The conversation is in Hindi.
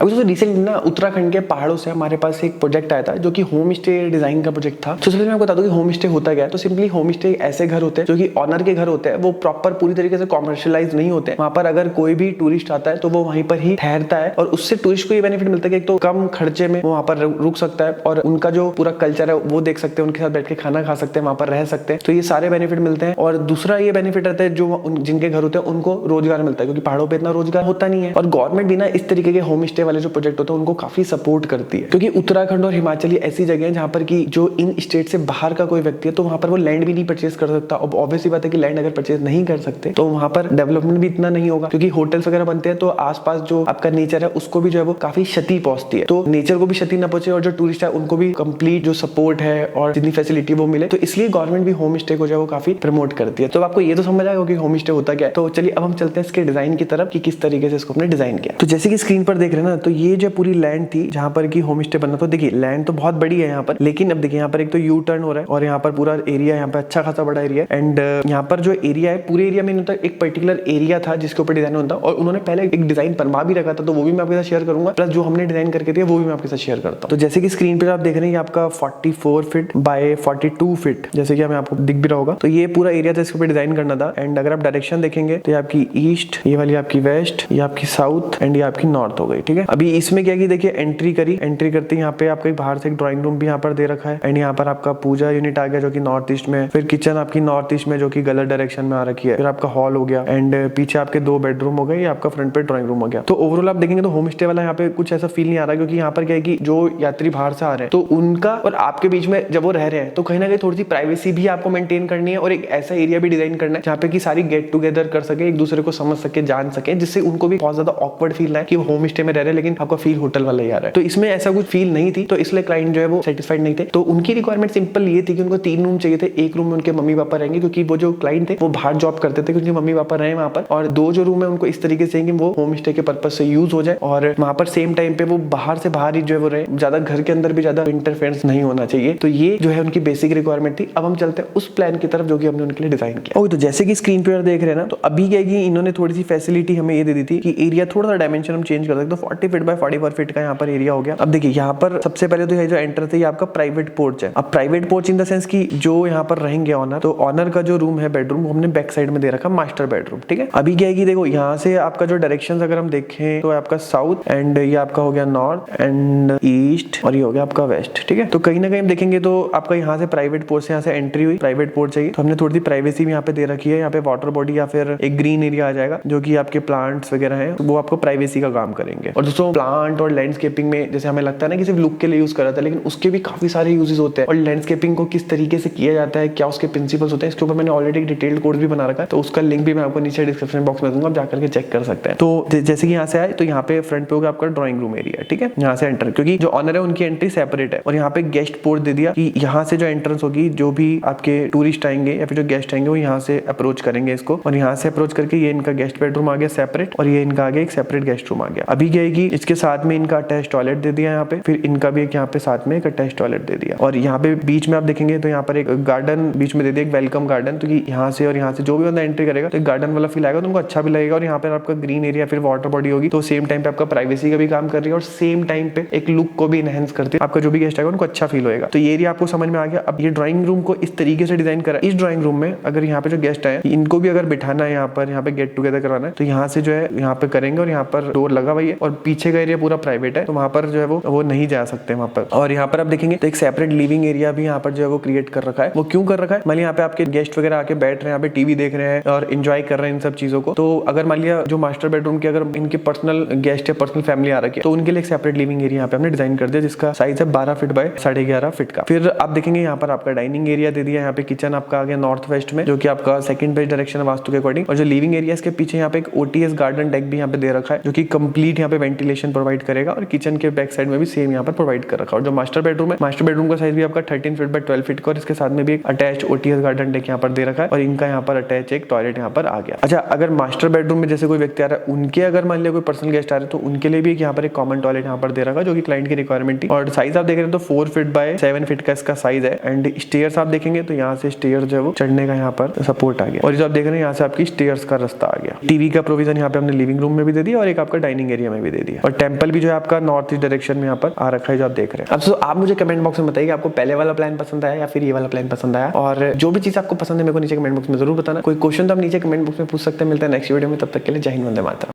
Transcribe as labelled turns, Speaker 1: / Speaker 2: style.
Speaker 1: अभी तो रिसेंटली ना उत्तराखंड के पहाड़ों से हमारे पास एक प्रोजेक्ट आया था जो कि होम स्टे डिजाइन का प्रोजेक्ट था। तो सबसे मैं बता दूं कि होम स्टे होता क्या है। तो सिंपली होम स्टे ऐसे घर होते हैं जो कि ऑनर के घर होते हैं, वो प्रॉपर पूरी तरीके से कॉमर्शियलाइज नहीं होते। वहां पर अगर कोई भी टूरिस्ट आता है तो वो वहीं पर ही ठहरता है और उससे टूरिस्ट को ये बेनिफिट मिलता है कि एक तो कम खर्चे में वो वहां पर रुक सकता है और उनका जो पूरा कल्चर है वो देख सकते हैं, उनके साथ बैठ के खाना खा सकते हैं, वहां पर रह सकते हैं। तो ये सारे बेनिफिट मिलते हैं। और दूसरा ये बेनिफिट रहता है जो जिनके घर होते हैं उनको रोजगार मिलता है, क्योंकि पहाड़ों पर इतना रोजगार होता नहीं है। और गवर्नमेंट भी ना इस तरीके के होम स्टे वाले जो प्रोजेक्ट होते हैं उनको काफी सपोर्ट करती है, क्योंकि उत्तराखंड और हिमाचल ऐसी जगह है जहां पर की जो इन स्टेट से बाहर का कोई व्यक्ति है तो वहां पर वो लैंड भी नहीं परचेज कर सकता। अब ऑब्वियसली बात है कि लैंड अगर परचेज नहीं कर सकते तो वहां पर डेवलपमेंट भी इतना नहीं होगा, क्योंकि होटल्स वगैरह बनते हैं तो आसपास जो आपका नेचर है उसको भी जो है वो काफी क्षति पहुंचती है। तो नेचर को भी क्षति ना पहुंचे और जो टूरिस्ट है उनको भी कंप्लीट जो सपोर्ट है और जितनी फैसिलिटी वो मिले। तो इसलिए गवर्नमेंट भी होम स्टे को जो है वो काफी प्रमोट करती है। तो आपको ये तो समझ आएगा कि होम स्टे होता क्या है। तो चलिए अब हम चलते हैं इसके डिजाइन की तरफ कि किस तरीके से इसको हमने डिजाइन किया। तो जैसे कि स्क्रीन पर देख रहे हैं ना, तो ये जो पूरी लैंड थी जहां पर की होम स्टे बनना। तो देखिए लैंड तो बहुत बड़ी है यहाँ पर, लेकिन अब देखिए यहाँ पर एक तो यू टर्न हो रहा है और यहाँ पर पूरा एरिया यहाँ पे अच्छा खासा बड़ा एरिया है। एंड यहाँ पर जो एरिया है पूरे एरिया में होता है एक पर्टिकुलर एरिया था जिसके ऊपर डिजाइन होता और उन्होंने पहले एक डिजाइन बनवा भी रखा था, तो वो भी मैं आपके साथ शेयर करूंगा। प्लस जो हमने डिजाइन करके दिया वो भी मैं आपके साथ शेयर करता हूँ। तो जैसे कि स्क्रीन पर आप देख रहे हैं आपका 44 फीट बाय 42 फीट, जैसे कि हमें आपको दिख भी रहा होगा। तो ये पूरा एरिया था, इसके ऊपर डिजाइन करना था। एंड अगर आप डायरेक्शन देखेंगे तो ये आपकी ईस्ट, ये वाली आपकी वेस्ट, ये आपकी साउथ एंड ये आपकी नॉर्थ हो गई। ठीक है, अभी इसमें क्या की देखिए एंट्री करते यहाँ पे आपका बाहर से एक ड्राइंग रूम भी यहाँ पर दे रखा है। एंड यहाँ पर आपका पूजा यूनिट आ गया जो कि नॉर्थ ईस्ट में, फिर किचन आपकी नॉर्थ ईस्ट में जो कि गलत डायरेक्शन में आ रखी है, फिर आपका हॉल हो गया एंड पीछे आपके 2 बेडरूम हो गए, आपका फ्रंट पे ड्राइंग रूम हो गया। तो ओवरऑल आप देखेंगे तो होम स्टे वाला यहाँ पे कुछ ऐसा फील नहीं आ रहा, क्योंकि यहाँ पर क्या है कि जो यात्री बाहर से आ रहे हैं तो उनका और आपके बीच में जब वो रह रहे हैं तो कहीं ना कहीं थोड़ी सी प्राइवेसी भी आपको मेंटेन करनी है और एक ऐसा एरिया भी डिजाइन करना है जहाँ पे की सारी गेट टुगेदर कर सके, एक दूसरे को समझ सके, जान सके, जिससे उनको भी बहुत ज्यादा ऑकवर्ड फील ना है कि वो होम स्टे में रह रहे हैं लेकिन आपका फील होटल वाला ही आ रहा है। तो इसमें ऐसा कुछ फील नहीं थी, तो इसलिए क्लाइंट जो है वो सेटिस्फाइड नहीं थे। तो उनकी रिक्वायरमेंट सिंपल ये थी कि उनको 3 रूम चाहिए थे। एक रूम में उनके मम्मी पापा रहेंगे, क्योंकि वो जो क्लाइंट थे वो बाहर जॉब करते थे, क्योंकि मम्मी पापा रहे वहां पर। और 2 जो रूम है उनको इस तरीके से कि वो होम स्टे के पर्पज से यूज हो जाए और वहां पर सेम टाइम पे वो बाहर से बाहर ही जो है वो रहे, ज्यादा घर के अंदर भी ज्यादा इंटरफेरेंस नहीं होना चाहिए। तो ये जो है उनकी बेसिक रिक्वायरमेंट थी। अब हम चलते हैं उस प्लान की तरफ जो कि हमने उनके लिए डिजाइन किया। तो जैसे कि स्क्रीन पर देख रहे हैं ना, तो अभी क्या है इन्होंने थोड़ी सी फैसिलिटी हमें ये दे दी थी कि एरिया थोड़ा सा डायमेंशन हम चेंज कर सकते। तो 40 फीट बाय 44 फीट का यहाँ पर एरिया हो गया। अब देखिए यहाँ पर सबसे पहले तो ये जो एंटर थे आपका प्राइवेट पोर्च है। अब private porch in the sense कि जो यहाँ पर रहेंगे ऑनर, तो ऑनर का जो रूम है बेडरूम हमने बैक साइड में दे रखा मास्टर बेडरूम। ठीक है, अभी क्या है कि देखो यहाँ से आपका जो डायरेक्शंस अगर हम देखें तो आपका साउथ एंड ये आपका हो गया नॉर्थ एंड ईस्ट और ये हो गया आपका वेस्ट। ठीक है, तो कहीं ना कहीं हम देखेंगे तो आपका यहाँ से प्राइवेट पोर्च से यहाँ से एंट्री हुई, प्राइवेट पोर्च चाहिए तो हमने थोड़ी सी प्राइवेसी भी यहाँ पे दे रखी है। यहाँ पे वाटर बॉडी या फिर एक ग्रीन एरिया आ जाएगा जो कि आपके प्लांट्स वगैरह हैं, तो वो आपको प्राइवेसी का काम करेंगे। और दोस्तों प्लांट और लैंडस्केपिंग में जैसे हमें लगता है ना कि सिर्फ लुक के लिए यूज कर रहा था, लेकिन उसके भी काफी सारे यूजेस होते हैं। और लैंडस्केपिंग को किस तरीके से किया जाता है, क्या उसके प्रिंसिपल्स होते हैं, इसके ऊपर मैंने ऑलरेडी एक डिटेल्ड कोर्स भी बना रखा है, तो उसका लिंक भी मैं आपको नीचे डिस्क्रिप्शन बॉक्स में दूंगा, आप जाकर के चेक कर सकते हैं। तो जैसे कि यहाँ से आए तो यहाँ पे फ्रंट पे होगा आपका ड्राइंग रूम एरिया। ठीक है, यहाँ से एंटर, क्योंकि जो ऑनर है उनकी एंट्री सेपरेट है। और यहाँ पे गेस्ट पोर्ट दे दिया कि यहाँ से जो एंट्रेंस होगी, जो भी आपके टूरिस्ट आएंगे या फिर जो गेस्ट आएंगे वो यहाँ से अप्रोच करेंगे इसको, और यहाँ से अप्रोच करके ये इनका गेस्ट बेडरूम आ गया सेपरेट और ये इनका आगे एक सेपरेट गेस्ट रूम आ गया। अभी क्या है कि इसके साथ में इनका अटैच टॉयलेट दे दिया यहाँ पे, फिर इनका भी एक यहाँ पे साथ में एक अटैच टॉयलेट दे दिया। और यहाँ पे बीच में आप देखेंगे तो यहाँ पर एक गार्डन बीच में दे दिया, एक वेलकम गार्डन, तो यहाँ से और यहाँ से जो भी बंदा एंट्री करेगा तो एक गार्डन वाला फील आएगा, तो उनको अच्छा भी लगेगा। और यहाँ पे आपका ग्रीन एरिया फिर वाटर बॉडी होगी, तो सेम टाइम पे आपका प्राइवेसी का भी काम कर रही है और सेम टाइम पे एक लुक को भी एनहेंस करती है। आपका जो भी गेस्ट आएगा उनको अच्छा फील होगा। तो ये एरिया आपको समझ में आ गया। अब ये ड्राइंग रूम को इस तरीके से डिजाइन करा, इस ड्राइंग रूम में अगर यहाँ पे जो गेस्ट आए इनको भी अगर बिठाना है, यहाँ पे गेट टुगेदर करवाना है, तो यहाँ से जो है यहाँ पे करेंगे। और यहाँ पर डोर लगा हुआ है और पीछे का एरिया पूरा प्राइवेट है, तो वहाँ पर जो है वो नहीं जा सकते वहाँ पर। और यहाँ पर आप देखेंगे तो एक सेपरेट लिविंग एरिया भी यहाँ पर जो है वो क्रिएट कर रखा है। वो क्यों कर रखा है, मान लिया यहाँ पे आपके गेस्ट वगैरह आके बैठ रहे हैं, यहाँ पे टीवी देख रहे हैं और एंजॉय कर रहे हैं इन सब चीजों को। तो अगर मान लिया जो मास्टर बेडरूम के अगर इनके पर्सनल गेस्ट या पर्सनल फैमिली आ रखी है तो उनके लिए एक सेपरेट लिविंग एरिया यहाँ पे हमने डिजाइन कर दिया, जिसका साइज है 12 फीट बाय 11.5 फीट का। फिर आप देखेंगे यहाँ पर आपका डाइनिंग एरिया दे दिया, यहाँ पे किचन आपका आ गया नॉर्थ वेस्ट में, जो कि आपका सेकंड बेस्ट डायरेक्शन है वास्तु के अकॉर्डिंग। और जो लिविंग एरिया इसके पीछे यहाँ पे एक ओटीएस गार्डन डेक भी यहाँ पे दे रखा है, जो कि कंप्लीट यहाँ पे वेंटिलेशन प्रोवाइड करेगा। और किचन के बैक साइड में भी सेम यहाँ पर प्रोवाइड कर रखा है। और जो मास्टर बेडरूम है, मास्टर बेडरूम का साइज भी आपका 13 फीट बाय 12 फीट का, और इसके साथ में भी एक अटैच ओटीएस गार्डन डेक यहाँ पर दे रखा है। और इनका यहाँ पर अटैच एक टॉयलेट यहाँ पर आ गया। अच्छा, अगर मास्टर बेडरूम में जैसे कोई व्यक्ति आ रहा है, उनके अगर मान लिया कोई पर्सनल गेस्ट आ रहे हैं तो उनके लिए भी यहाँ पर एक कॉमन टॉयलेट यहाँ पर दे रखा है, जो कि क्लाइंट की रिक्वायरमेंट थी। और साइज आप देख रहे हैं तो 4 फीट बाय 7 फीट का इसका साइज है। एंड स्टेयर्स आप देखेंगे तो यहाँ से स्टेयर जो है वो चढ़ने का यहाँ पर सपोर्ट आ गया। और जो आप देख रहे हैं यहाँ से आपकी स्टेयर्स का रास्ता आ गया। टीवी का प्रोविजन यहाँ पे हमने लिविंग रूम में भी दे दिया और एक आपका डाइनिंग एरिया में भी दे दिया। एरिया, और टेम्पल भी जो है आपका नॉर्थ ईस्ट डायरेक्शन में यहाँ पर आ रखा है जो आप देख रहे हैं। अब आप मुझे कमेंट बॉक्स में बताइए कि आपको पहले वाला प्लान पसंद आया या फिर ये वाला प्लान पसंद आया, और जो भी चीज आपको पसंद है मेरे को नीचे कमेंट बॉक्स में जरूर बताना। कोई क्वेश्चन तो आप नीचे कमेंट बॉक्स में पूछ सकते हैं। मिलता है नेक्स्ट वीडियो में, तब तक के लिए जय हिंद, वंदे मातरम।